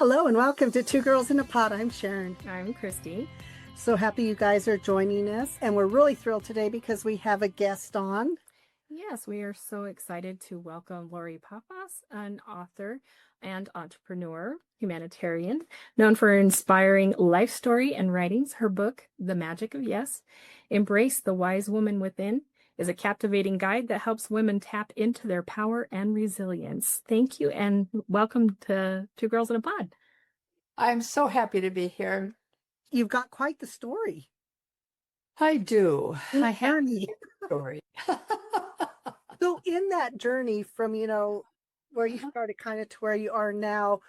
Hello and welcome to Two Girls in a Pot. I'm Sharon. I'm Christy. So happy you guys are joining us. And we're really thrilled today because we have a guest on. Yes, we are so excited to welcome Lori Pappas, an author and entrepreneur, humanitarian, known for inspiring life story and writings. Her book, The Magic of Yes, Embrace the Wise Woman Within, is a captivating guide that helps women tap into their power and resilience. Thank you and welcome to Two Girls in a Pod. I'm so happy to be here. You've got quite the story. I do. I have Journey. a story. So in that journey from, where you started kind of to where you are now,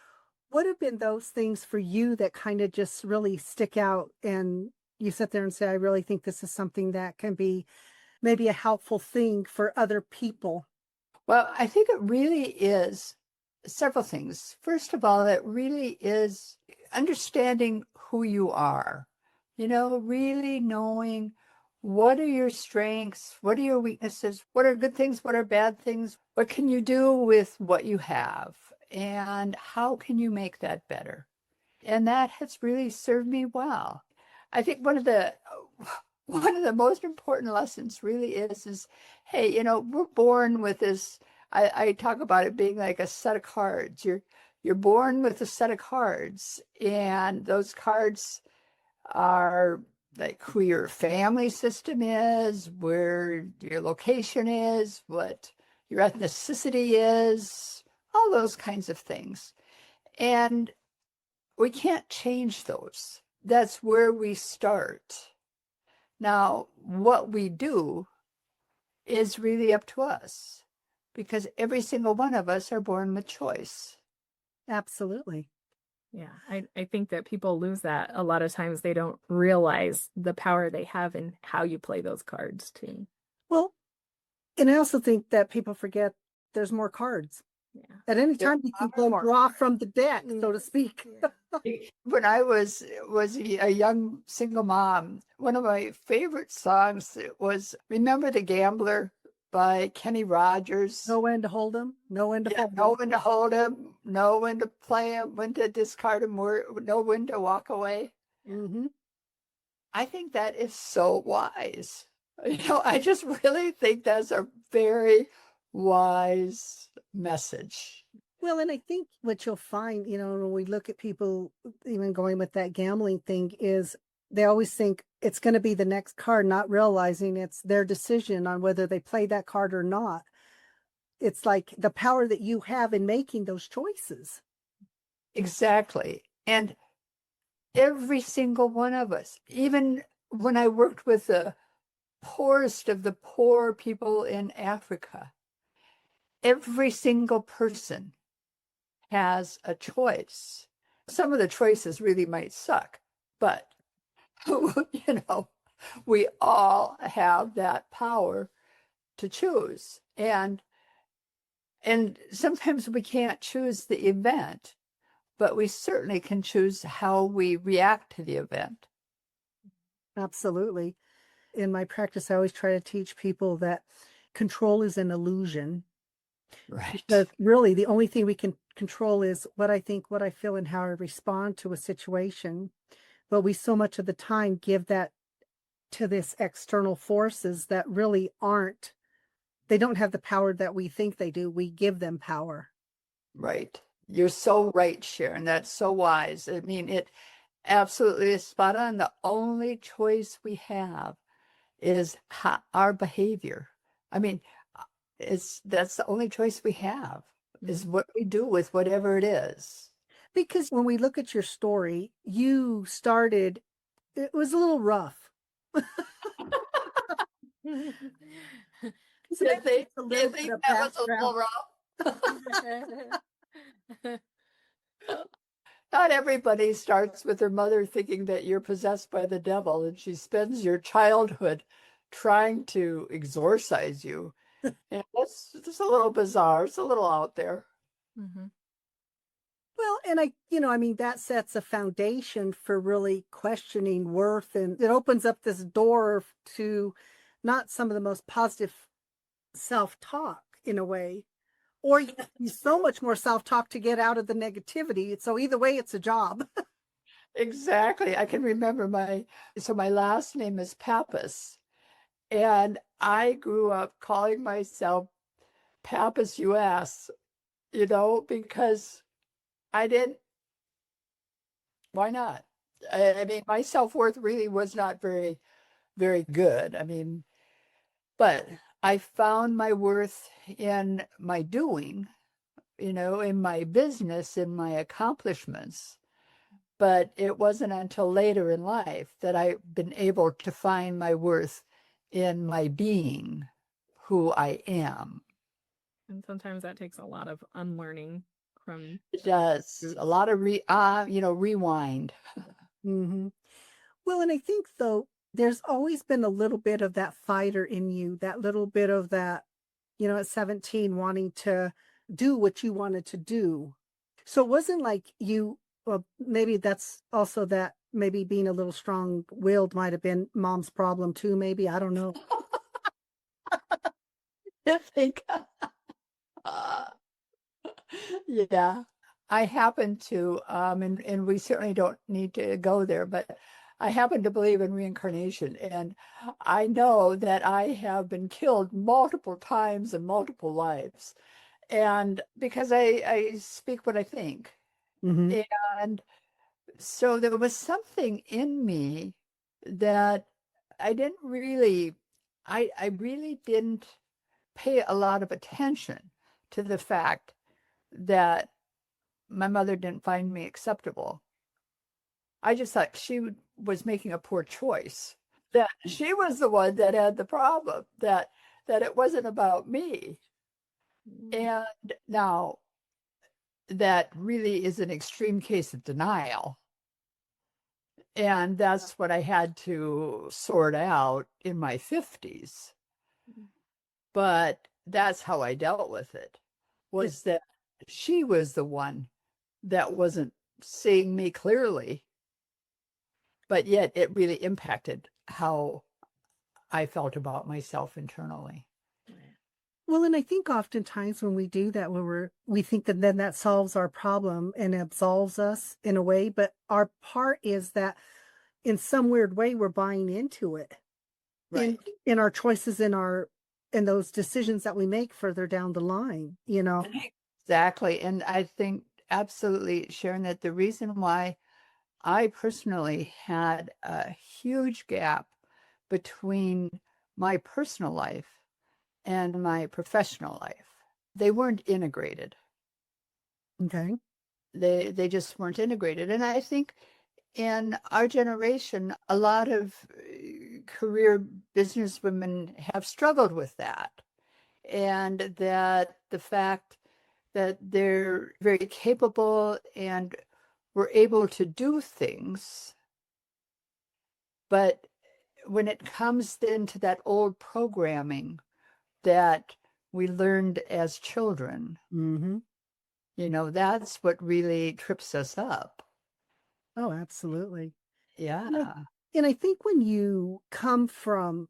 what have been those things for you that kind of just really stick out and you sit there and say, I really think this is something that can be maybe a helpful thing for other people? Well, I think it really is several things. First of all, it really is understanding who you are, really knowing what are your strengths, what are your weaknesses, what are good things, what are bad things, what can you do with what you have, and how can you make that better? And that has really served me well. I think one of the most important lessons really is hey, we're born with this. I talk about it being like a set of cards. You're born with a set of cards, and those cards are like who your family system is, where your location is, what your ethnicity is, all those kinds of things. And we can't change those. That's where we start. Now, what we do is really up to us because every single one of us are born with choice. Absolutely. Yeah, I think that people lose that. A lot of times they don't realize the power they have in how you play those cards too. Well, and I also think that people forget there's more cards. Yeah. At any time you can go draw from the deck, so to speak. When I was a young single mom, one of my favorite songs was "Remember the Gambler" by Kenny Rogers. Know when to hold them, know when to hold them. Know when to hold him, know when to play him, when to discard him, know when to walk away. Mm-hmm. I think that is so wise. I just really think that's a very wise message. Well, and I think what you'll find, when we look at people even going with that gambling thing is they always think it's going to be the next card, not realizing it's their decision on whether they play that card or not. It's like the power that you have in making those choices. Exactly. And every single one of us, even when I worked with the poorest of the poor people in Africa, every single person has a choice. Some of the choices really might suck, but we all have that power to choose. And sometimes we can't choose the event, but we certainly can choose how we react to the event. Absolutely. In my practice, I always try to teach people that control is an illusion. Right. Because really the only thing we can control is what I think, what I feel, and how I respond to a situation. But we so much of the time give that to this external forces that really they don't have the power that we think they do. We give them power. Right. You're so right, Sharon. That's so wise. I mean, it absolutely is spot on. The only choice we have is our behavior. I mean, that's the only choice we have is what we do with whatever it is. Because when we look at your story, you started, it was a little rough. Do you think that was a little rough? Not everybody starts with their mother thinking that you're possessed by the devil, and she spends your childhood trying to exorcise you. And that's a little bizarre. It's a little out there. Mm-hmm. Well, and I mean, that sets a foundation for really questioning worth, and it opens up this door to not some of the most positive self-talk in a way, or you use so much more self-talk to get out of the negativity. So either way, it's a job. Exactly. I can remember my last name is Pappas. And I grew up calling myself Pappas US, because I didn't, why not? I mean, my self-worth really was not very, very good. I mean, but I found my worth in my doing, in my business, in my accomplishments. But it wasn't until later in life that I've been able to find my worth in my being who I am. And sometimes that takes a lot of unlearning from It does a lot of rewind. Mm-hmm. Well, and I think though, there's always been a little bit of that fighter in you, that little bit of that, at 17, wanting to do what you wanted to do. So it wasn't like well, maybe that's also that maybe being a little strong willed might have been mom's problem too, maybe. I don't know. I think, yeah, I happen to, and we certainly don't need to go there, but I happen to believe in reincarnation, and I know that I have been killed multiple times in multiple lives, and because I speak what I think, Mm-hmm. and so there was something in me that I didn't really, I really didn't pay a lot of attention to the fact that my mother didn't find me acceptable. I just thought she was making a poor choice, that she was the one that had the problem, that it wasn't about me. And now that really is an extreme case of denial. And that's what I had to sort out in my 50s. But that's how I dealt with it, was that she was the one that wasn't seeing me clearly, but yet it really impacted how I felt about myself internally. Well, and I think oftentimes when we do that, when we think that then that solves our problem and absolves us in a way, but our part is that in some weird way we're buying into it Right. in our choices, in those decisions that we make further down the line. Exactly. And I think absolutely, Sharon, that the reason why I personally had a huge gap between my personal life and my professional life, they weren't integrated. Okay. They just weren't integrated. And I think in our generation, a lot of career business women have struggled with that. And that the fact that they're very capable and were able to do things, but when it comes then to that old programming that we learned as children, Mm-hmm. that's what really trips us up. Oh, absolutely. And I, Yeah. and I think when you come from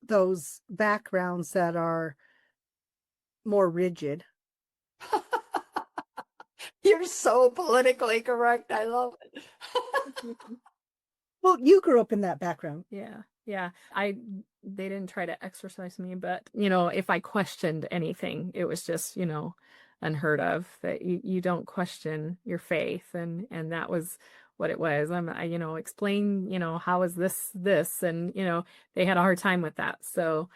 those backgrounds that are more rigid. You're so politically correct. I love it. Well, you grew up in that background. Yeah. Yeah. They didn't try to exercise me, but if I questioned anything, it was just, unheard of, that you don't question your faith. And that was what it was. Explain, how is this? And, they had a hard time with that. So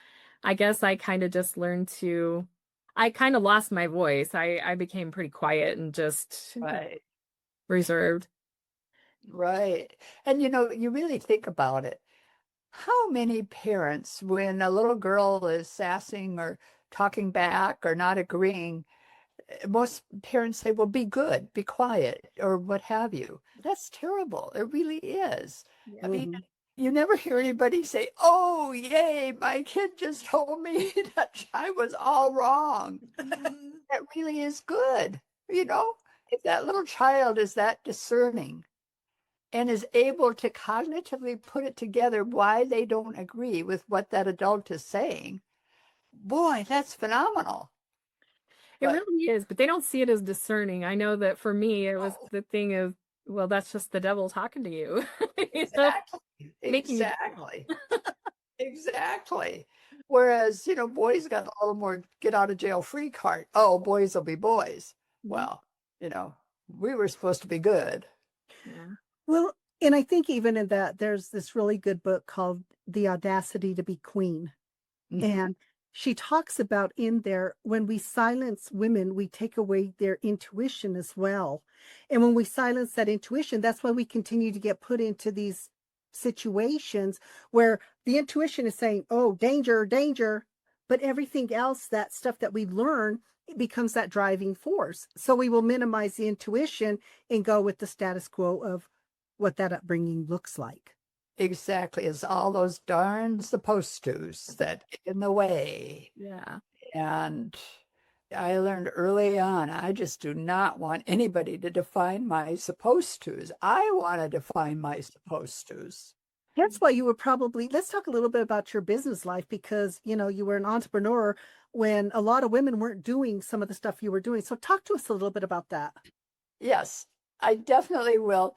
I guess I kind of just learned I kind of lost my voice. I became pretty quiet and just Right. reserved. Right. And you really think about it. How many parents, when a little girl is sassing or talking back or not agreeing, most parents say, well, be good, be quiet, or what have you. That's terrible. It really is. I Yeah. mean, Mm-hmm. you never hear anybody say, oh, yay, my kid just told me that I was all wrong. That really is good. If that little child is that discerning and is able to cognitively put it together why they don't agree with what that adult is saying, boy, that's phenomenal. It But really is, but they don't see it as discerning. I know that for me, it was oh, the thing of, well, that's just the devil talking to you, exactly, making you. exactly, exactly. Whereas, boys got a little more get out of jail free card. Oh, boys will be boys. Mhm. Well, we were supposed to be good. Yeah. Well, and I think even in that, there's this really good book called The Audacity to Be Queen. Mhm. And she talks about in there, when we silence women, we take away their intuition as well. And when we silence that intuition, that's why we continue to get put into these situations where the intuition is saying, oh, danger, danger. But everything else, that stuff that we learn, it becomes that driving force. So we will minimize the intuition and go with the status quo of what that upbringing looks like. Exactly. It's all those darn supposed tos that get in the way. Yeah. And I learned early on, I just do not want anybody to define my supposed tos. I want to define my supposed tos. That's why you were probably, let's talk a little bit about your business life because, you were an entrepreneur when a lot of women weren't doing some of the stuff you were doing. So talk to us a little bit about that. Yes, I definitely will.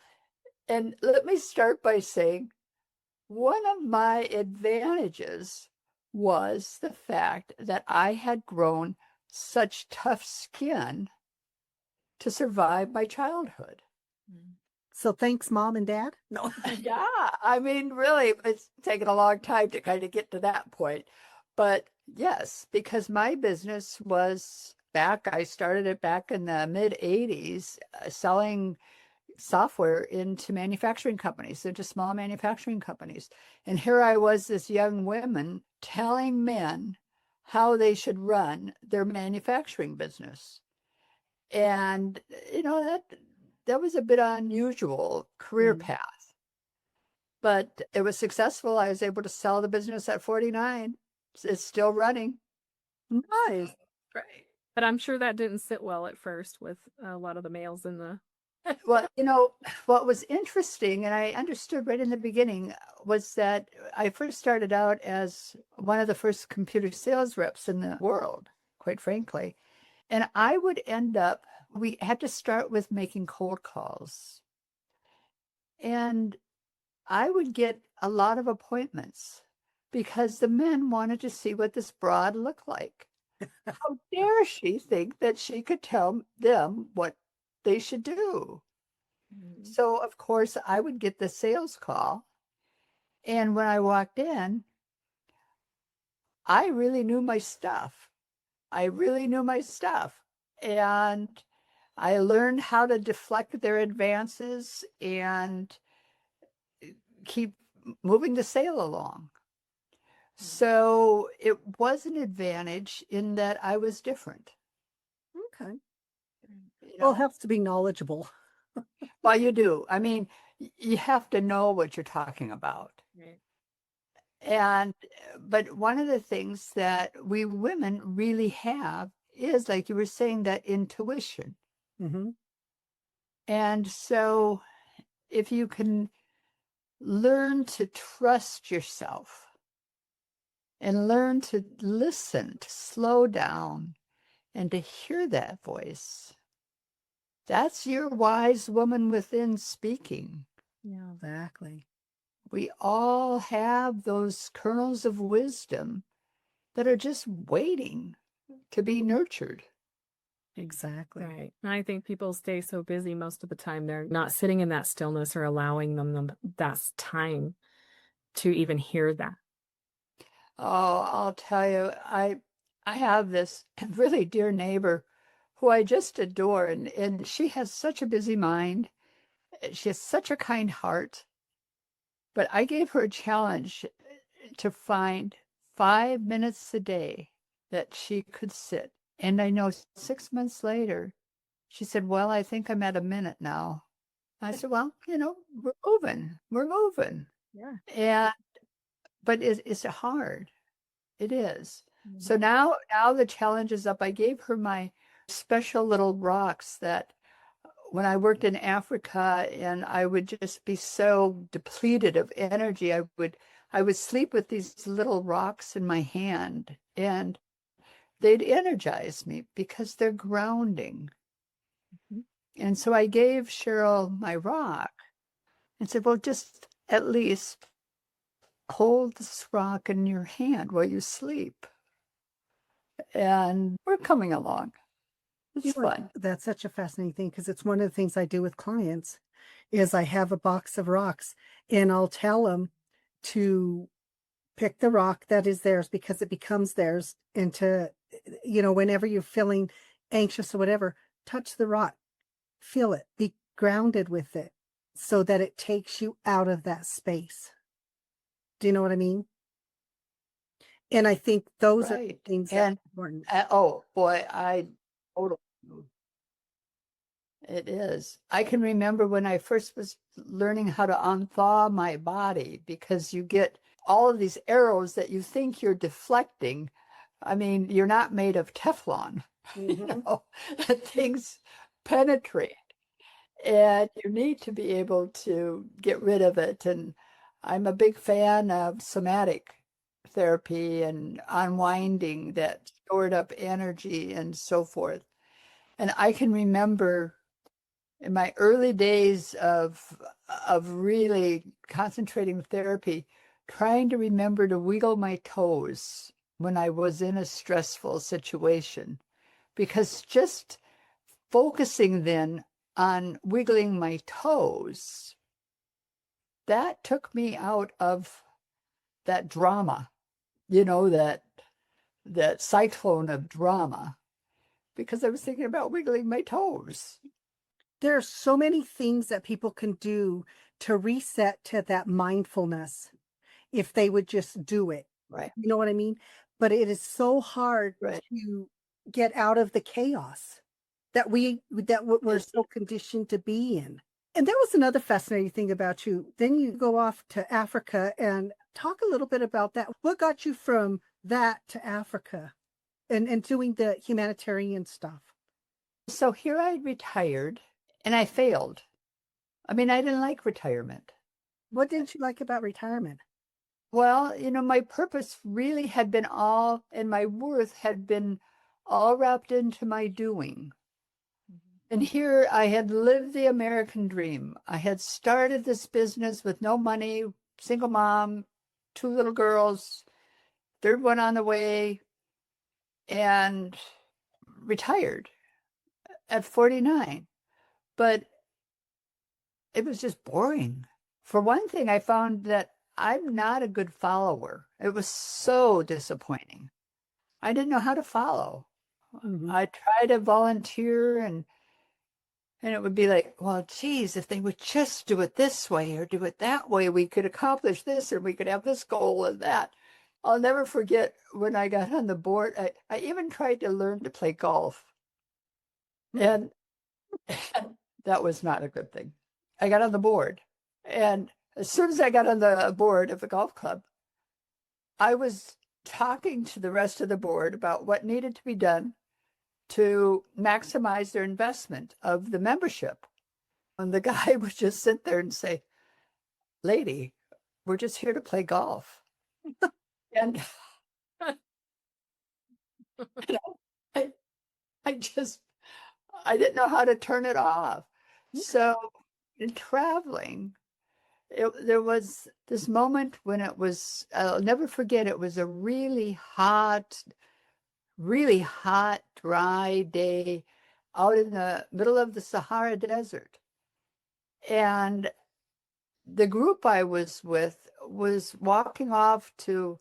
And let me start by saying one of my advantages was the fact that I had grown such tough skin to survive my childhood. So thanks, mom and dad. No. Yeah, I mean, really, it's taken a long time to kind of get to that point. But yes, because my business was I started it back in the mid 80s, selling software into manufacturing companies, into small manufacturing companies. And here I was, this young woman telling men how they should run their manufacturing business. And, that was a bit unusual career Mm. path, but it was successful. I was able to sell the business at 49. It's still running. Nice. Right. But I'm sure that didn't sit well at first with a lot of the males in the. Well, what was interesting, and I understood right in the beginning, was that I first started out as one of the first computer sales reps in the world, quite frankly. And I would end up, we had to start with making cold calls. And I would get a lot of appointments because the men wanted to see what this broad looked like. How dare she think that she could tell them what they should do? Mhm. So, of course, I would get the sales call. And when I walked in, I really knew my stuff. I really knew my stuff. And I learned how to deflect their advances and keep moving the sale along. So it was an advantage in that I was different. Okay. You Well, it know, helps to be knowledgeable. well, you do. I mean, you have to know what you're talking about. Right. And, but one of the things that we women really have is, like you were saying, that intuition. Mm-hmm. And so if you can learn to trust yourself and learn to listen, to slow down, and to hear that voice, that's your wise woman within speaking. Yeah. Exactly. We all have those kernels of wisdom that are just waiting to be nurtured. Exactly. Right. And I think people stay so busy most of the time, they're not sitting in that stillness or allowing them that time to even hear that. Oh, I'll tell you, I have this really dear neighbor who I just adore, and she has such a busy mind. She has such a kind heart. But I gave her a challenge to find 5 minutes a day that she could sit. And I know 6 months later, she said, well, I think I'm at a minute now. I said, well, we're moving. We're moving. Yeah. And but it's hard. It is. So Mhm. now the challenge is up. I gave her my special little rocks that when I worked in Africa and I would just be so depleted of energy, I would sleep with these little rocks in my hand. And they'd energize me because they're grounding. Mhm. And so I gave Cheryl my rock and said, well, just at least hold this rock in your hand while you sleep. And we're coming along. It's fun. That's such a fascinating thing because it's one of the things I do with clients is I have a box of rocks and I'll tell them to pick the rock that is theirs because it becomes theirs and to, whenever you're feeling anxious or whatever, touch the rock, feel it, be grounded with it so that it takes you out of that space. Do you know what I mean? And I think those are Right. things that And are important. oh boy, I totally. It is. I can remember when I first was learning how to unthaw my body because you get all of these arrows that you think you're deflecting. I mean, you're not made of Teflon, Mhm. things penetrate and you need to be able to get rid of it. And I'm a big fan of somatic therapy and unwinding that stored up energy and so forth. And I can remember in my early days of really concentrating therapy, trying to remember to wiggle my toes when I was in a stressful situation, because just focusing then on wiggling my toes, that took me out of that drama, that cyclone of drama, because I was thinking about wiggling my toes. There are so many things that people can do to reset to that mindfulness if they would just do it. Right, You know what I mean? But it is so hard right. to get out of the chaos we're so conditioned to be in. And that was another fascinating thing about you. Then you go off to Africa and talk a little bit about that. What got you from that to Africa and doing the humanitarian stuff? So here I retired and I failed. I mean, I didn't like retirement. What didn't you like about retirement? Well, my purpose really had been all, and my worth had been all wrapped into my doing. And here I had lived the American dream. I had started this business with no money, single mom, two little girls, third one on the way, and retired at 49. But it was just boring. For one thing, I found that I'm not a good follower. It was so disappointing. I didn't know how to follow. Mhm. I tried to volunteer and it would be like, well, geez, if they would just do it this way or do it that way, we could accomplish this or we could have this goal and that. I'll never forget when I got on the board. I even tried to learn to play golf. And that was not a good thing. I got on the board. And as soon as I got on the board of the golf club, I was talking to the rest of the board about what needed to be done to maximize their investment of the membership. And the guy would just sit there and say, lady, we're just here to play golf. And you know, I, I just, I didn't know how to turn it off. So in traveling, there was this moment when I'll never forget, it was a really hot, dry day out in the middle of the Sahara Desert. And the group I was with was walking off to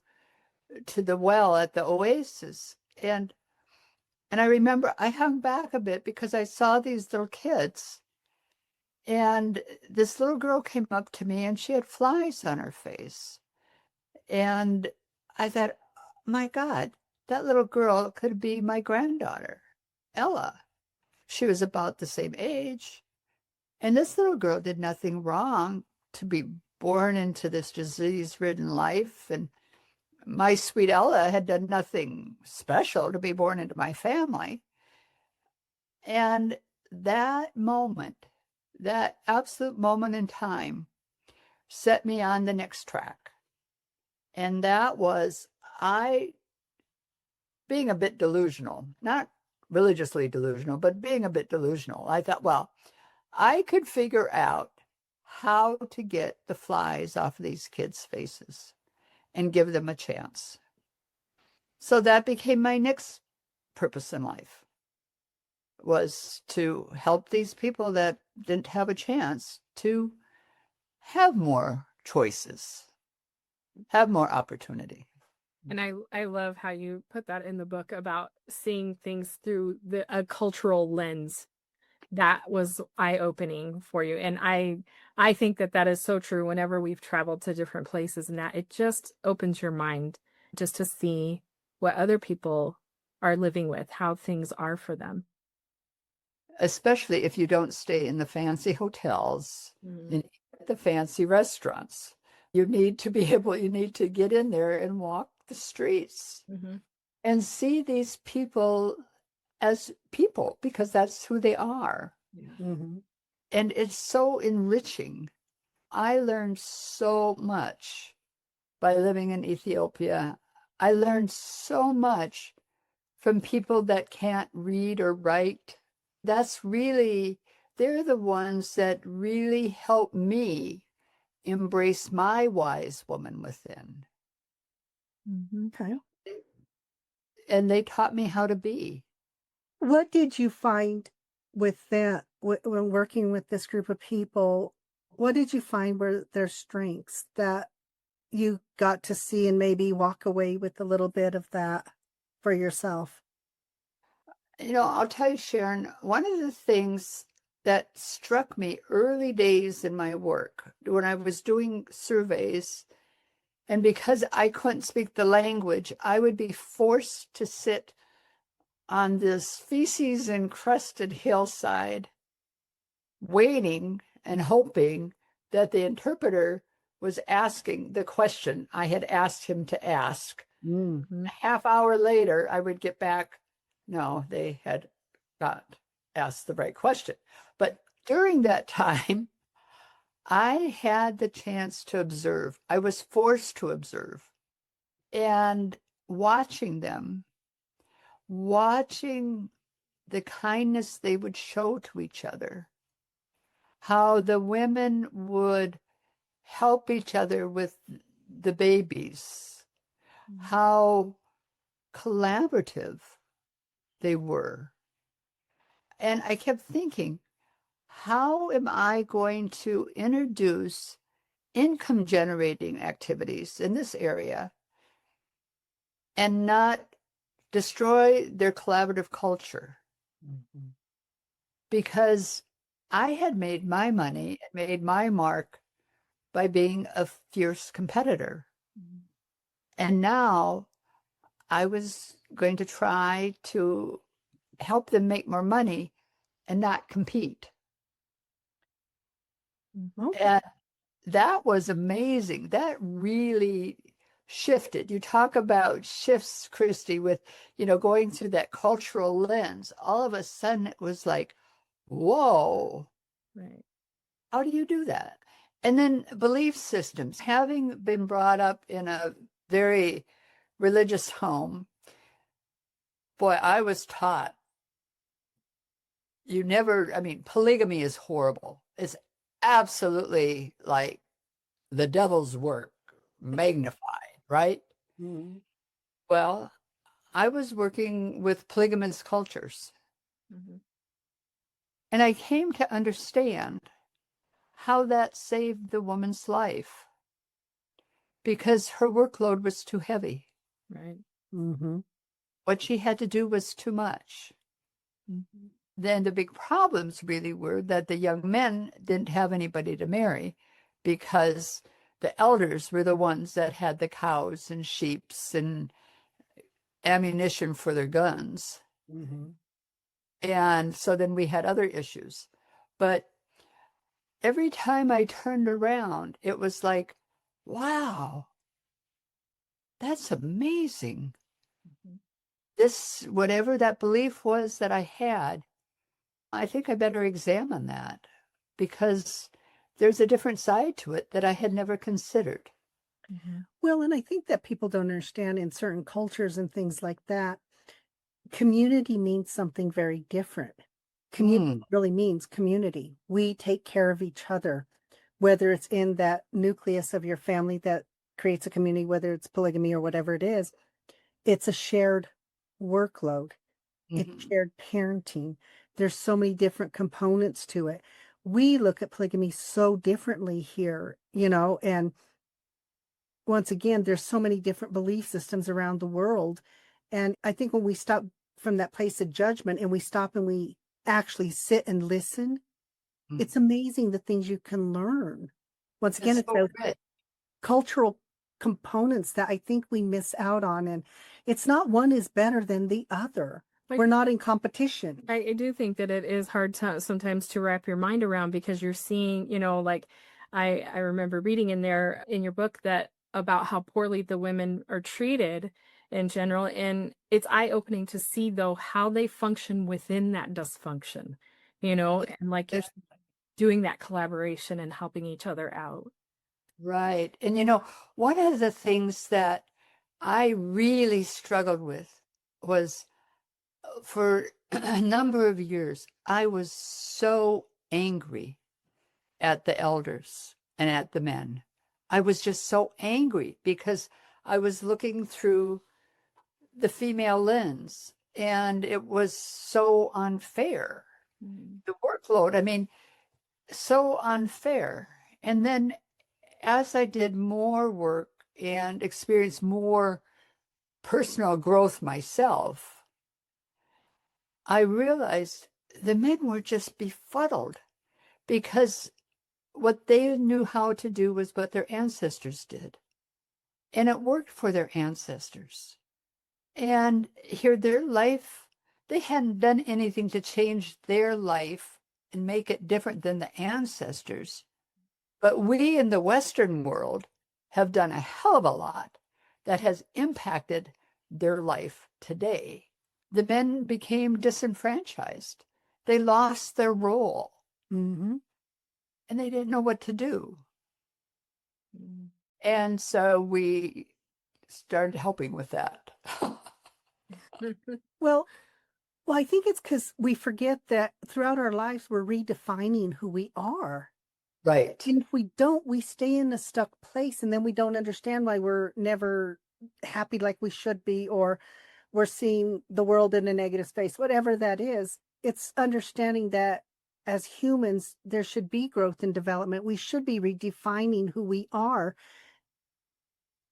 the well at the oasis. And I remember I hung back a bit because I saw these little kids. And this little girl came up to me and she had flies on her face. And I thought, my God, that little girl could be my granddaughter, Ella. She was about the same age. And this little girl did nothing wrong to be born into this disease-ridden life. And my sweet Ella had done nothing special to be born into my family. And that moment, that absolute moment in time, set me on the next track. And that was, I being a bit delusional, not religiously delusional, but being a bit delusional. I thought, well, I could figure out how to get the flies off of these kids' faces and give them a chance. So that became my next purpose in life, was to help these people that didn't have a chance to have more choices, have more opportunity. And I love how you put that in the book about seeing things through a cultural lens. That was eye-opening for you. And I think that is so true whenever we've traveled to different places, and that it just opens your mind just to see what other people are living with, how things are for them. Especially if you don't stay in the fancy hotels Mm. and the fancy restaurants. You need to get in there and walk the streets Mm-hmm. and see these people as people, because that's who they are. Yeah. Mm-hmm. And it's so enriching. I learned so much by living in Ethiopia. I learned so much from people that can't read or write. They're the ones that really help me embrace my wise woman within. Mm-hmm. Okay. And they taught me how to be. What did you find with that when working with this group of people? What did you find were their strengths that you got to see and maybe walk away with a little bit of that for yourself? I'll tell you, Sharon, one of the things that struck me early days in my work when I was doing surveys, and because I couldn't speak the language, I would be forced to sit on this feces encrusted hillside, waiting and hoping that the interpreter was asking the question I had asked him to ask. Mm-hmm. A half hour later, I would get back. No, they had not asked the right question. But during that time, I had the chance to observe. I was forced to observe. And watching them, watching the kindness they would show to each other, how the women would help each other with the babies, how collaborative they were. And I kept thinking, how am I going to introduce income generating activities in this area and not destroy their collaborative culture? Mm-hmm. Because I had made my money, made my mark by being a fierce competitor. Mm-hmm. And now I was going to try to help them make more money and not compete. Okay. And that was amazing. That really shifted. You talk about shifts, Christy, with, going through that cultural lens. All of a sudden it was like, whoa, Right. how do you do that? And then belief systems, having been brought up in a very religious home, boy, I was taught polygamy is horrible. It's absolutely like the devil's work magnified, right? Mm-hmm. Well, I was working with polygamous cultures, Mm-hmm. and I came to understand how that saved the woman's life because her workload was too heavy. Right. Mm-hmm. What she had to do was too much. Mm-hmm. Then the big problems really were that the young men didn't have anybody to marry because the elders were the ones that had the cows and sheeps and ammunition for their guns. Mm-hmm. And so then we had other issues. But every time I turned around, it was like, wow, that's amazing. Mm-hmm. This, whatever that belief was that I had, I think I better examine that because there's a different side to it that I had never considered. Mm-hmm. Well, and I think that people don't understand in certain cultures and things like that. community means something very different. Community Mm, really means community. We take care of each other, whether it's in that nucleus of your family that creates a community, whether it's polygamy or whatever it is. It's a shared workload. It's mhm. shared parenting. There's so many different components to it. We look at polygamy so differently here, and once again, there's so many different belief systems around the world. And I think when we stop from that place of judgment and we stop and we actually sit and listen, Mm. it's amazing the things you can learn. Once again, That's it's so those rich. cultural components that I think we miss out on. And it's not one is better than the other. Like, We're not in competition. I do think that it is hard to sometimes to wrap your mind around because you're seeing, like I remember reading in there in your book that about how poorly the women are treated in general. And it's eye-opening to see though how they function within that dysfunction, and like Yeah, you're doing that collaboration and helping each other out. right. And one of the things that I really struggled with was for a number of years, I was so angry at the elders and at the men. I was just so angry because I was looking through the female lens and it was so unfair. Mm. The workload, I mean, so unfair. And then as I did more work and experienced more personal growth myself, I realized the men were just befuddled because what they knew how to do was what their ancestors did. And it worked for their ancestors. And here, their life, they hadn't done anything to change their life and make it different than the ancestors. But we in the Western world have done a hell of a lot that has impacted their life today. The men became disenfranchised. They lost their role Mm-hmm. and they didn't know what to do. Mm. And so we started helping with that. Well, I think it's because we forget that throughout our lives, we're redefining who we are. Right. And if we don't, we stay in a stuck place and then we don't understand why we're never happy like we should be, or we're seeing the world in a negative space, whatever that is. It's understanding that as humans, there should be growth and development. We should be redefining who we are.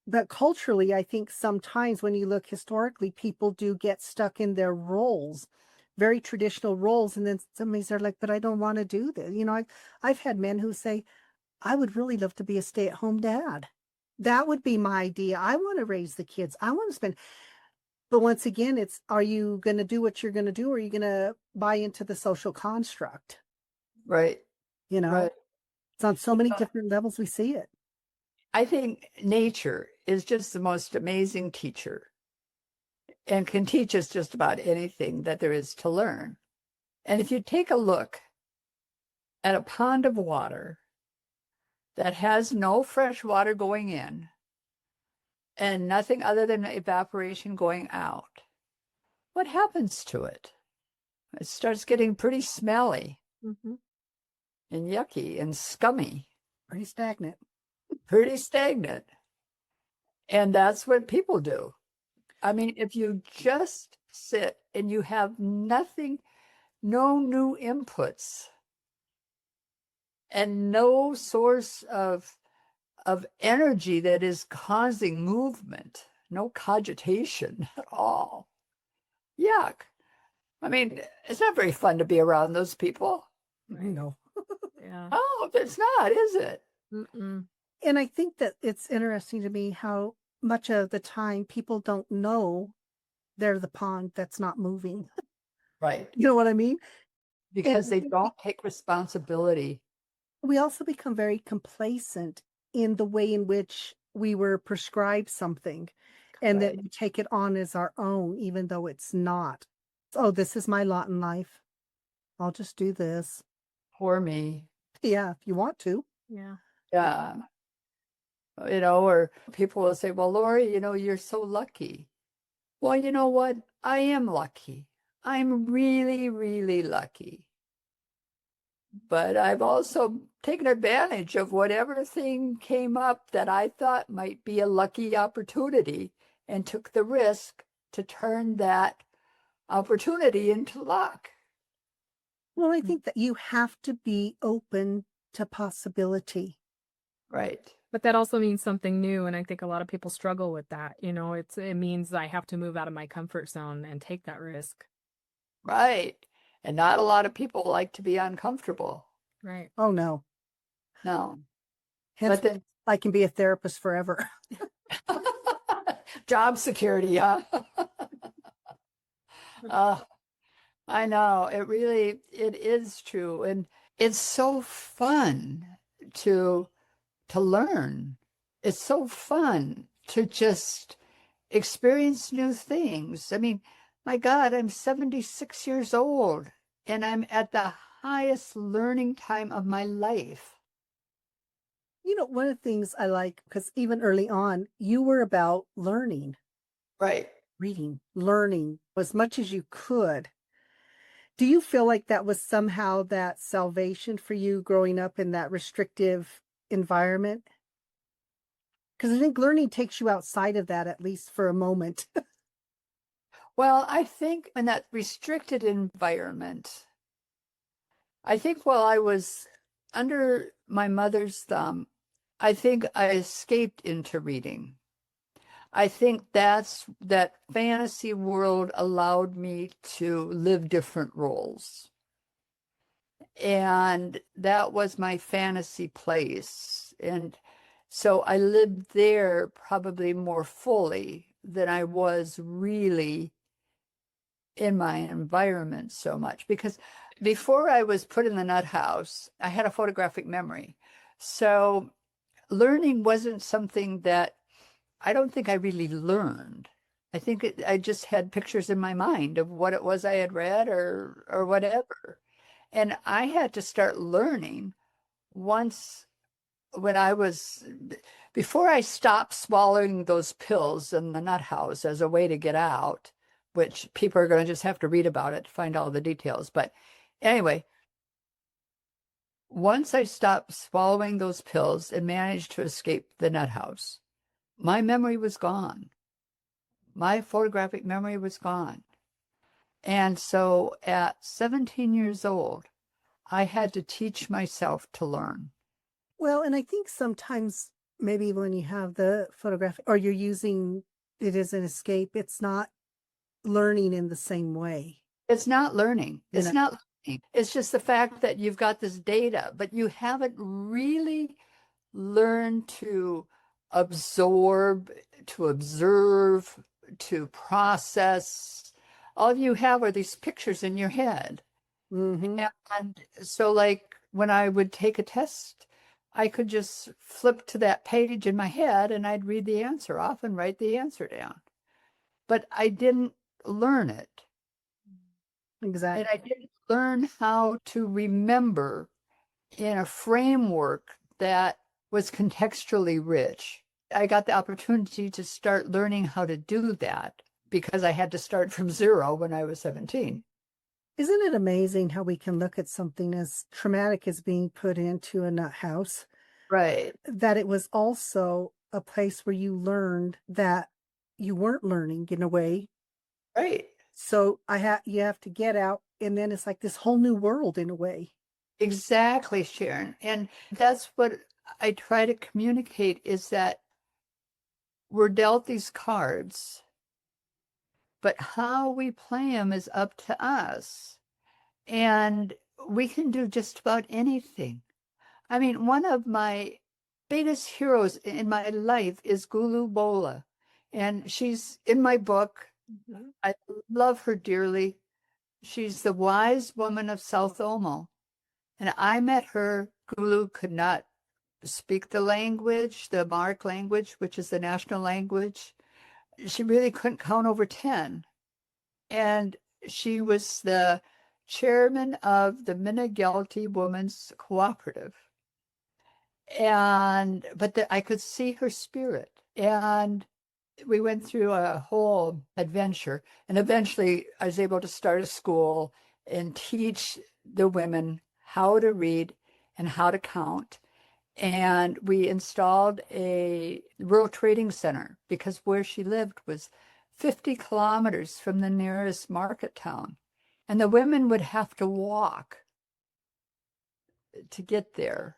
But culturally, I think sometimes when you look historically, people do get stuck in their roles, very traditional roles. And then somebody's there like, but I don't want to do this. I've had men who say, I would really love to be a stay-at-home dad. That would be my idea. I want to raise the kids. I want to spend. But once again, it's, are you going to do what you're going to do, or are you going to buy into the social construct? Right. You know, Right. it's on so many different levels we see it. I think nature is just the most amazing teacher and can teach us just about anything that there is to learn. And if you take a look at a pond of water that has no fresh water going in and nothing other than evaporation going out, what happens to it? It starts getting pretty smelly Mhm. and yucky and scummy, Pretty stagnant. pretty stagnant. And that's what people do. I mean, if you just sit and you have nothing, no new inputs, and no source of energy that is causing movement, no cogitation at all. Yuck. I mean, it's not very fun to be around those people. I know. Yeah. Oh, it's not, is it? Mm-mm. And I think that it's interesting to me how much of the time people don't know they're the pond that's not moving. Right. You know what I mean? And Because they don't take responsibility. we also become very complacent in the way in which we were prescribed something, and that Right. we take it on as our own, even though it's not. Oh, this is my lot in life. I'll just do this. Poor me. Yeah, if you want to. Yeah. Yeah. Or people will say, well, Lori, you're so lucky. Well, you know what? I am lucky. I'm really, really lucky. But I've also taken advantage of whatever thing came up that I thought might be a lucky opportunity and took the risk to turn that opportunity into luck. Well, I think that you have to be open to possibility. Right. But that also means something new, and I think a lot of people struggle with that. It means I have to move out of my comfort zone and take that risk. Right. And not a lot of people like to be uncomfortable. Right. Oh, no. No. Hence, But then I can be a therapist forever. job security, huh? Uh, I know. It is true. And it's so fun to learn. It's so fun to just experience new things. I mean, my God, I'm 76 years old and I'm at the highest learning time of my life. One of the things I like, because even early on, you were about learning, Right. reading, learning as much as you could. Do you feel like that was somehow that salvation for you growing up in that restrictive environment? Because I think learning takes you outside of that, at least for a moment. Well, I think in that restricted environment, I think while I was under my mother's thumb, I think I escaped into reading. I think that fantasy world allowed me to live different roles. And that was my fantasy place. And so I lived there probably more fully than I was really in my environment so much. Because before I was put in the nut house, I had a photographic memory. So learning wasn't something that I don't think I really learned. I think I just had pictures in my mind of what it was I had read or whatever. And I had to start learning once when I was before I stopped swallowing those pills in the nut house as a way to get out, which people are going to just have to read about it to find all the details. But anyway, once I stopped swallowing those pills and managed to escape the nut house, my memory was gone. My photographic memory was gone. And so at 17 years old, I had to teach myself to learn. Well, and I think sometimes maybe when you have the photographic or you're using it as an escape, it's not learning in the same way. It's not learning. You know? It's not learning. It's just the fact that you've got this data, but you haven't really learned to absorb, to observe, to process. All you have are these pictures in your head. Mm-hmm. And so, like, when I would take a test, I could just flip to that page in my head and I'd read the answer off and write the answer down. But I didn't learn it. Exactly. And I didn't learn how to remember in a framework that was contextually rich. I got the opportunity to start learning how to do that because I had to start from zero when I was 17. Isn't it amazing how we can look at something as traumatic as being put into a nut house, Right. that it was also a place where you learned that you weren't learning in a way. Right. So you have to get out, and then it's like this whole new world in a way. Exactly, Sharon. And that's what I try to communicate is that we're dealt these cards, but how we play them is up to us. And we can do just about anything. I mean, one of my biggest heroes in my life is Gulu Bola, and she's in my book. Mhm. I love her dearly. She's the wise woman of South Omo. And I met her. Gulu could not speak the language, the Mark language, which is the national language. She really couldn't count over 10. And she was the chairman of the Minagelti Women's Cooperative. But I could see her spirit. And we went through a whole adventure, and eventually I was able to start a school and teach the women how to read and how to count. And we installed a rural trading center because where she lived was 50 kilometers from the nearest market town. And the women would have to walk to get there.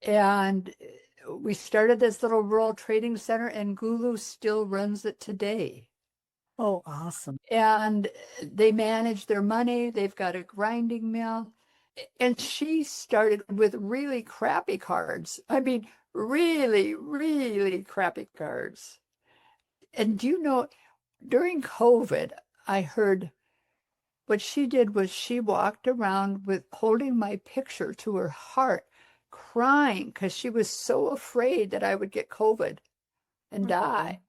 And we started this little rural trading center, and Gulu still runs it today. Oh, awesome. And they manage their money. They've got a grinding mill. And she started with really crappy cards. I mean, really, really crappy cards. And do you know, during COVID, I heard what she did was she walked around with holding my picture to her heart, crying because she was so afraid that I would get COVID and die.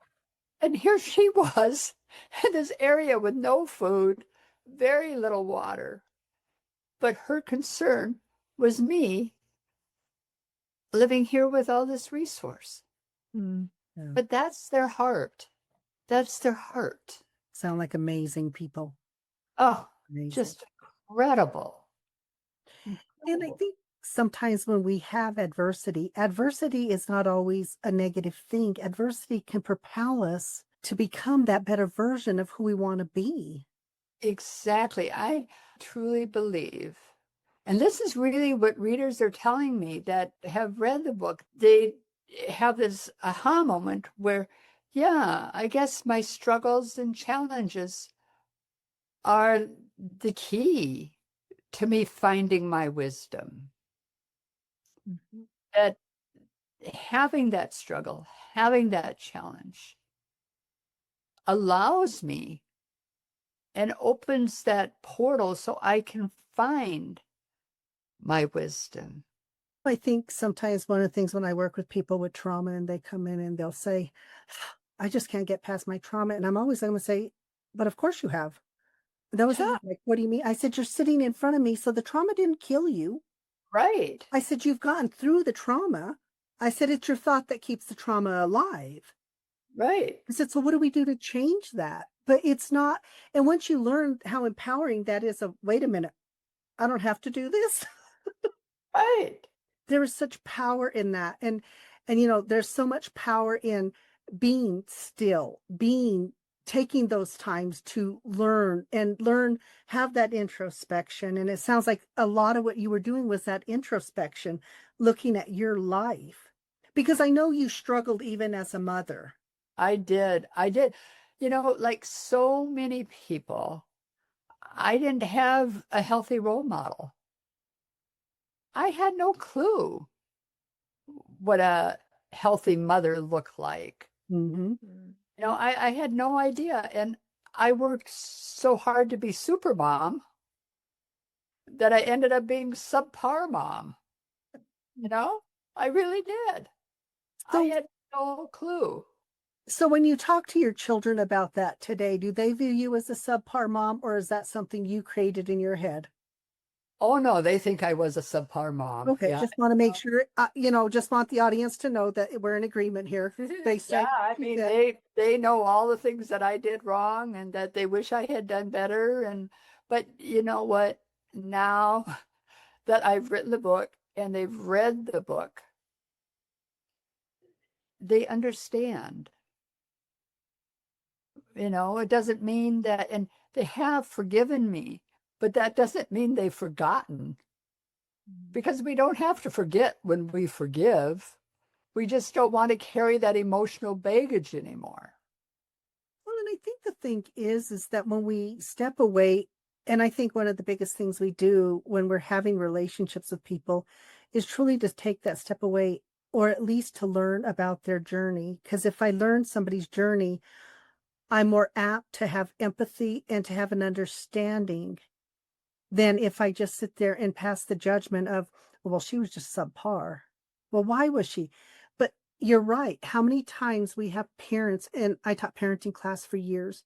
And here she was in this area with no food, very little water. But her concern was me living here with all this resource. Mm, yeah. But that's their heart. That's their heart. Sound like amazing people. Oh, Amazing. just incredible. And I think sometimes when we have adversity, adversity is not always a negative thing. Adversity can propel us to become that better version of who we want to be. Exactly. I truly believe, and this is really what readers are telling me that have read the book. They have this aha moment where, yeah, I guess my struggles and challenges are the key to me finding my wisdom. Mhm. That having that struggle, having that challenge allows me and opens that portal so I can find my wisdom. I think sometimes one of the things when I work with people with trauma and they come in and they'll say, I just can't get past my trauma. And I'm always going to say, but of course you have. That was Yeah. that. Like, what do you mean? I said, you're sitting in front of me. So the trauma didn't kill you. Right. I said, you've gone through the trauma. I said, it's your thought that keeps the trauma alive. Right. I said, so what do we do to change that? But it's not. And once you learn how empowering that is, wait a minute, I don't have to do this. Right. There is such power in that. And you know, there's so much power in being still, taking those times to learn, have that introspection. And it sounds like a lot of what you were doing was that introspection, looking at your life. Because I know you struggled even as a mother. I did. I did. You know, like so many people, I didn't have a healthy role model. I had no clue what a healthy mother looked like. Mm-hmm. You know, I had no idea. And I worked so hard to be super mom that I ended up being subpar mom. You know, I really did. I So, had no clue. so when you talk to your children about that today, do they view you as a subpar mom, or is that something you created in your head? Oh no, they think I was a subpar mom. Okay, Yeah. just want to make sure, just want the audience to know that we're in agreement here. They Yeah, say I mean that, they know all the things that I did wrong and that they wish I had done better. And but you know what? Now that I've written the book and they've read the book, they understand. You know, it doesn't mean that, and they have forgiven me, but that doesn't mean they've forgotten because we don't have to forget when we forgive. We just don't want to carry that emotional baggage anymore. well, and I think the thing is that when we step away, and I think one of the biggest things we do when we're having relationships with people is truly to take that step away, or at least to learn about their journey. Because if I learn somebody's journey, I'm more apt to have empathy and to have an understanding than if I just sit there and pass the judgment of, well, she was just subpar. Well, why was she? But you're right. How many times we have parents, and I taught parenting class for years,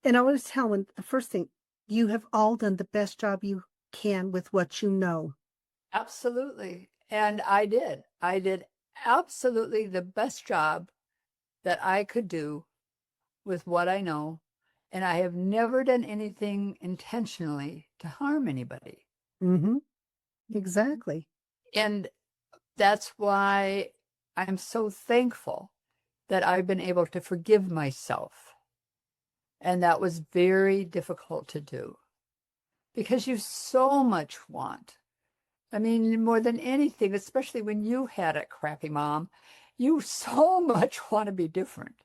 and I want to tell them the first thing, you have all done the best job you can with what you know. Absolutely. And I did. I did absolutely the best job that I could do with what I know. And I have never done anything intentionally to harm anybody. Mm-hmm. Exactly. And that's why I'm so thankful that I've been able to forgive myself. And that was very difficult to do because you so much want. I mean, more than anything, especially when you had a crappy mom, you so much want to be different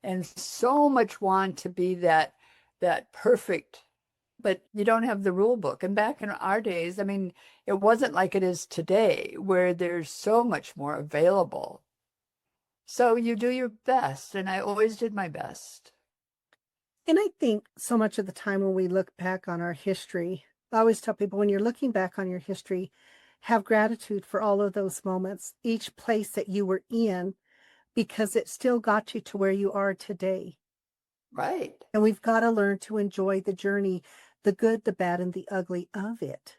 and so much want to be that perfect, but you don't have the rule book. And back in our days, I mean, it wasn't like it is today where there's so much more available. So you do your best, and I always did my best. And I think so much of the time when we look back on our history, I always tell people when you're looking back on your history, have gratitude for all of those moments, each place that you were in, because it still got you to where you are today. Right. And we've got to learn to enjoy the journey, the good, the bad, and the ugly of it.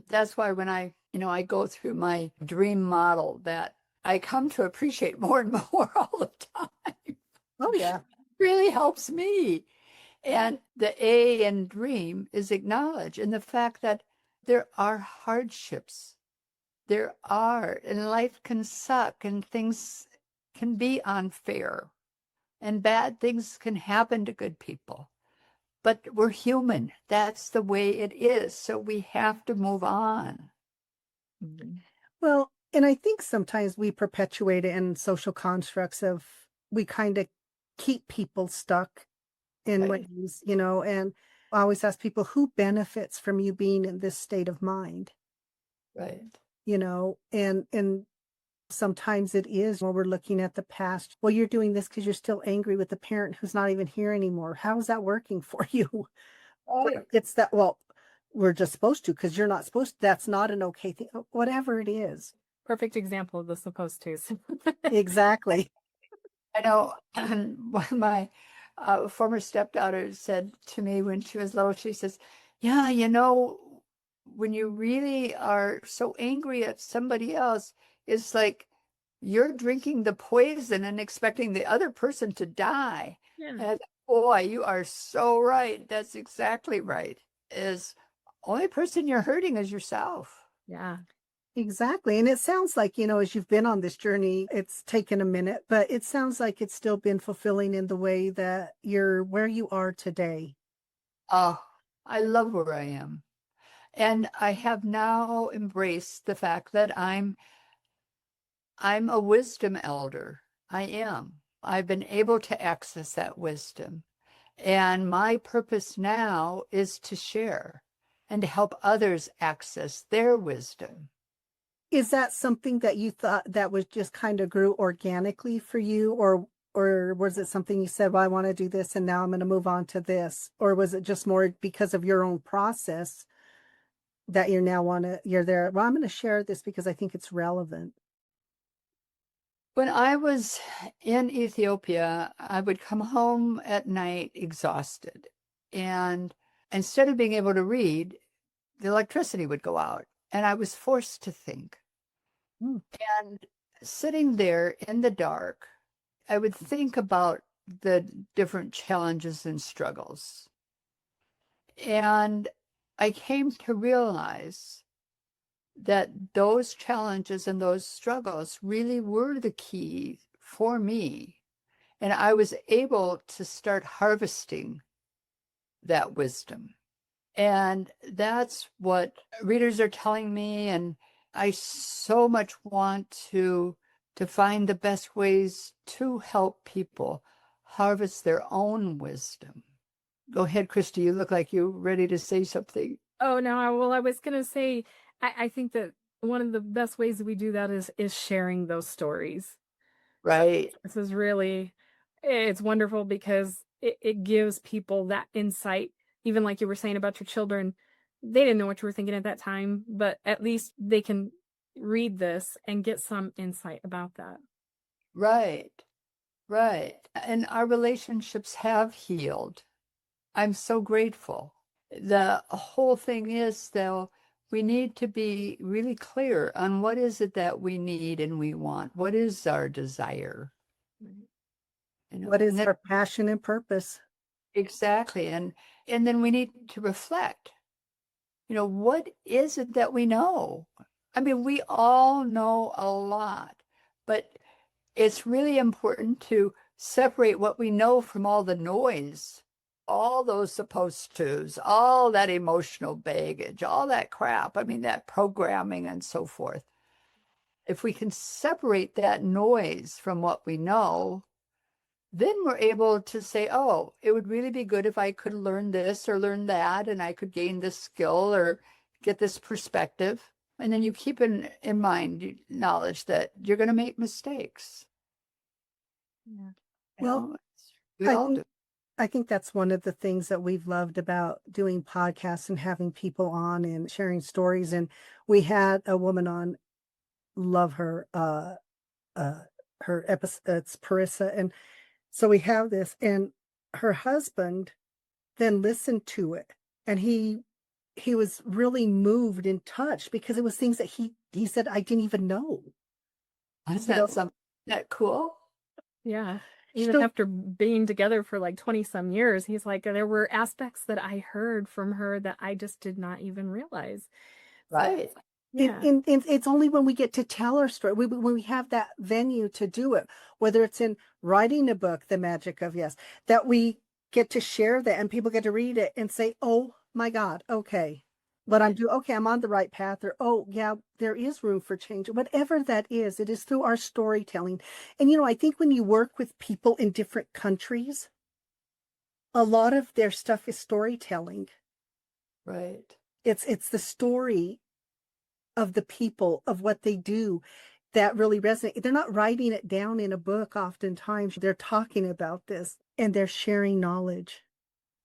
That's why when I go through my dream model that I come to appreciate more and more all the time. Oh, yeah. Really helps me. And the A in dream is acknowledge, and the fact that there are hardships. There are, and life can suck, and things can be unfair, and bad things can happen to good people. But we're human. That's the way it is. So we have to move on. Well, and I think sometimes we perpetuate it in social constructs of we kind of keep people stuck in Right. ways, and I always ask people who benefits from you being in this state of mind, Right. and sometimes it is when we're looking at the past. Well, you're doing this because you're still angry with the parent who's not even here anymore. How is that working for you? Right. It's that, well, we're just supposed to because you're not supposed to. That's not an okay thing. Whatever it is. Perfect example of the supposed to's. Exactly. I know one of my former stepdaughters said to me when she was little, she says, yeah, when you really are so angry at somebody else, it's like you're drinking the poison and expecting the other person to die. Yeah. And boy, you are so right. That's exactly right. Is only person you're hurting is yourself. Yeah. Exactly. And it sounds like, as you've been on this journey, it's taken a minute, but it sounds like it's still been fulfilling in the way that you're where you are today. Oh, I love where I am. And I have now embraced the fact that I'm a wisdom elder. I am. I've been able to access that wisdom. And my purpose now is to share and to help others access their wisdom. Is that something that you thought that was just kind of grew organically for you, or was it something you said, well, I want to do this and now I'm going to move on to this? Or was it just more because of your own process that you're there? Well, I'm going to share this because I think it's relevant. When I was in Ethiopia, I would come home at night exhausted. And instead of being able to read, the electricity would go out. And I was forced to think. Hmm. And sitting there in the dark, I would think about the different challenges and struggles. And I came to realize that those challenges and those struggles really were the key for me. And I was able to start harvesting that wisdom. And that's what readers are telling me. And I so much want to find the best ways to help people harvest their own wisdom. Go ahead, Christy. You look like you're ready to say something. Oh no, well, I was gonna say, I think that one of the best ways that we do that is sharing those stories. Right. This is really, it's wonderful because it gives people that insight, even like you were saying about your children. They didn't know what you were thinking at that time, but at least they can read this and get some insight about that. Right. Right. And our relationships have healed. I'm so grateful. The whole thing is, though, we need to be really clear on what is it that we need and we want. What is our desire? Right. What is and then our passion and purpose? exactly. And then we need to reflect, what is it that we know? I mean, we all know a lot, but it's really important to separate what we know from all the noise, all those supposed tos, all that emotional baggage, all that crap. I mean, that programming and so forth. If we can separate that noise from what we know, then we're able to say, oh, it would really be good if I could learn this or learn that, and I could gain this skill or get this perspective. And then you keep in mind knowledge that you're going to make mistakes. Yeah. Well, We I all think do. I think that's one of the things that we've loved about doing podcasts and having people on and sharing stories. And we had a woman on, love her, uh, her episode, it's Parissa. And so we have this, and her husband then listened to it, and he was really moved and touched because it was things that he said, I didn't even know. Isn't You know, that something that cool? Yeah. Even so after being together for like 20 some years, he's like, there were aspects that I heard from her that I just did not even realize. So, Right. yeah. and it's only when we get to tell our story, when we have that venue to do it, whether it's in writing a book, The Magic of Yes, that we get to share that and people get to read it and say, oh my God, okay, what I'm doing, okay, I'm on the right path, or oh yeah, there is room for change. Whatever that is, it is through our storytelling. And I think when you work with people in different countries, a lot of their stuff is storytelling. Right. It's the story of the people, of what they do, that really resonate. They're not writing it down in a book oftentimes. They're talking about this and they're sharing knowledge.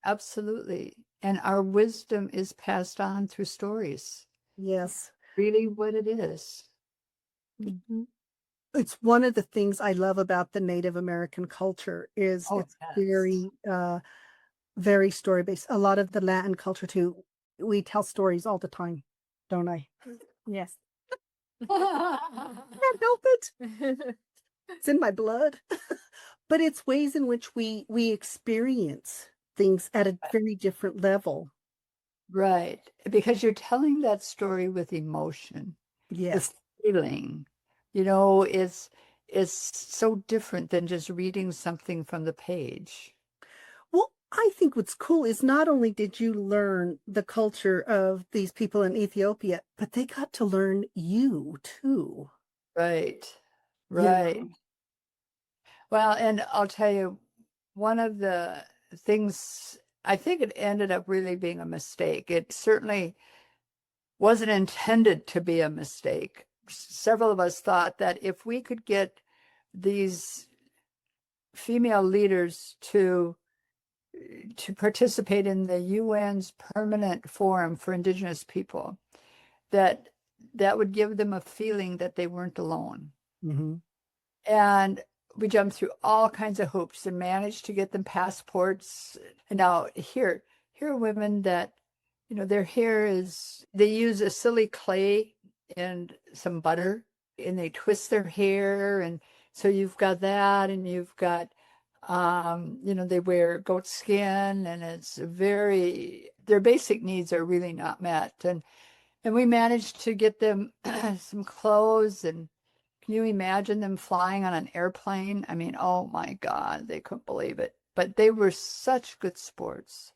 Absolutely. And our wisdom is passed on through stories. Yes. Really what it is. Mhm. It's one of the things I love about the Native American culture is Oh, it's yes. very story based. A lot of the Latin culture too. We tell stories all the time, don't I? Yes. Can't help it. It's in my blood. But it's ways in which we experience things at a very different level. Right. Because you're telling that story with emotion. The Yes. feeling, is so different than just reading something from the page. Well, I think what's cool is not only did you learn the culture of these people in Ethiopia, but they got to learn you too. Right. You Right. know, Well, and I'll tell you, one of the things, I think it ended up really being a mistake. It certainly wasn't intended to be a mistake. Several of us thought that if we could get these female leaders to participate in the UN's permanent forum for Indigenous people, that that would give them a feeling that they weren't alone. hmm And we jumped through all kinds of hoops and managed to get them passports. And now here are women that, their hair is, they use a silly clay and some butter and they twist their hair. And so you've got that, and you've got, they wear goat skin, and their basic needs are really not met. And we managed to get them some clothes. And can you imagine them flying on an airplane? I mean, oh my God, they couldn't believe it. But they were such good sports.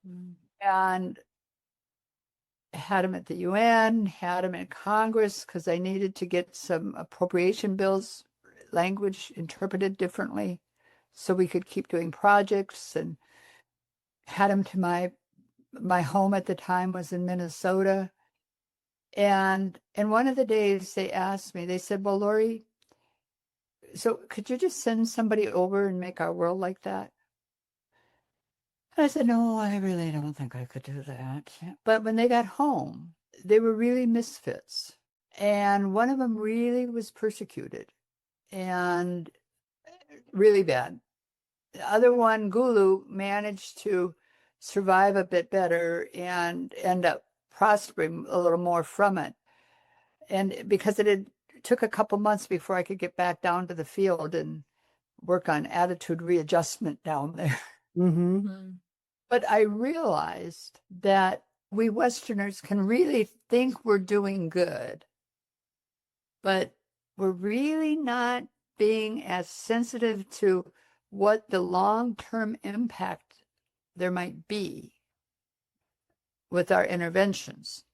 Mm. And had them at the UN, had them in Congress, because I needed to get some appropriation bills, language interpreted differently, so we could keep doing projects. And had them to my home at the time was in Minnesota. And one of the days they asked me, they said, well, Lori, so could you just send somebody over and make our world like that? And I said, no, I really don't think I could do that. But when they got home, they were really misfits. And one of them really was persecuted and really bad. The other one, Gulu, managed to survive a bit better and end up prospering a little more from it. And because it took a couple months before I could get back down to the field and work on attitude readjustment down there. Mm-hmm. Mhm. But I realized that we Westerners can really think we're doing good, but we're really not being as sensitive to what the long-term impact there might be with our interventions.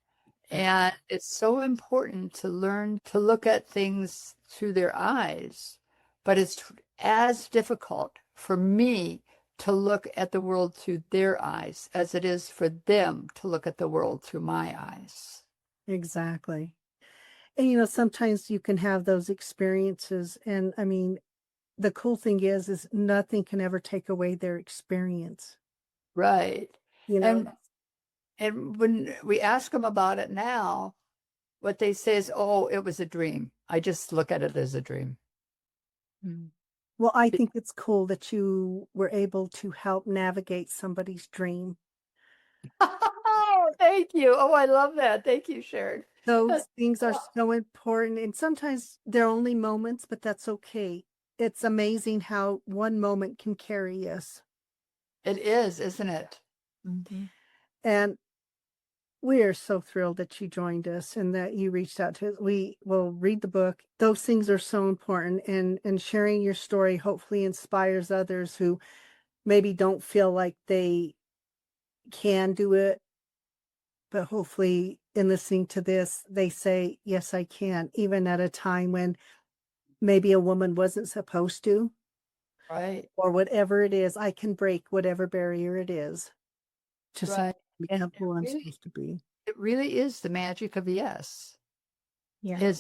And it's so important to learn to look at things through their eyes, but it's as difficult for me to look at the world through their eyes as it is for them to look at the world through my eyes. Exactly. And sometimes you can have those experiences, and I mean, the cool thing is nothing can ever take away their experience. Right. You know, And when we ask them about it now, what they say is, "Oh, it was a dream. I just look at it as a dream." Mm. well, I think it's cool that you were able to help navigate somebody's dream. Oh, thank you. Oh, I love that. Thank you, Sharon. Those things are so important, and sometimes they're only moments, but that's okay. It's amazing how one moment can carry us. It is, isn't it? Mhm. And we are so thrilled that you joined us and that you reached out to us. We will read the book. Those things are so important, and sharing your story hopefully inspires others who maybe don't feel like they can do it, but hopefully in listening to this, they say, yes, I can, even at a time when maybe a woman wasn't supposed to, Right, or whatever it is. I can break whatever barrier it is to right. And become who I'm supposed to be. it really is the magic of yes. Yeah.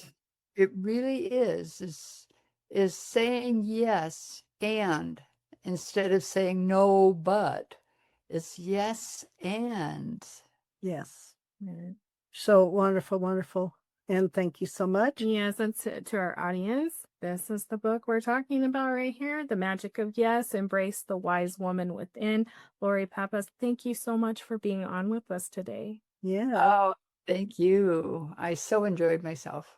It really is saying yes and instead of saying no but. It's yes and. Yes. Mm. So wonderful, wonderful. And thank you so much. Yes, and to our audience, this is the book we're talking about right here, The Magic of Yes, Embrace the Wise Woman Within. Lori Pappas, thank you so much for being on with us today. Yeah, Oh, thank you. I so enjoyed myself.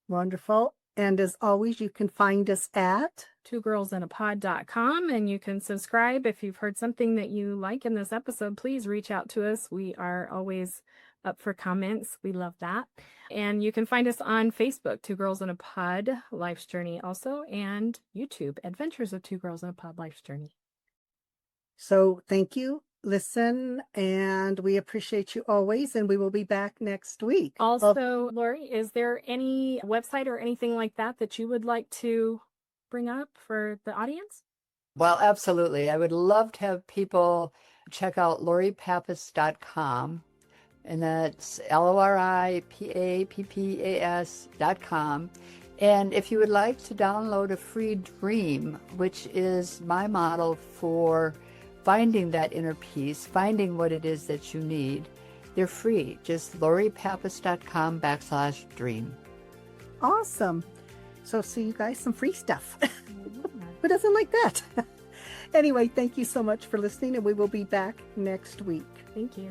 wonderful. And as always, you can find us at twogirlsinapod.com, and you can subscribe. If you've heard something that you like in this episode, please reach out to us. We are always up for comments. We love that. And you can find us on Facebook, Two Girls in a Pod Life's Journey also, and YouTube, Adventures of Two Girls in a Pod Life's Journey. So thank you. Listen, and we appreciate you always, and we will be back next week. Also, Lori, is there any website or anything like that that you would like to bring up for the audience? Well, absolutely. I would love to have people check out loripappas.com, and that's LORIPAPPAS.com. And if you would like to download a free dream, which is my model for finding that inner peace, finding what it is that you need, they're free. Just loripappas.com/dream. Awesome. So see you guys some free stuff. Who doesn't like that? Anyway, thank you so much for listening, and we will be back next week. Thank you.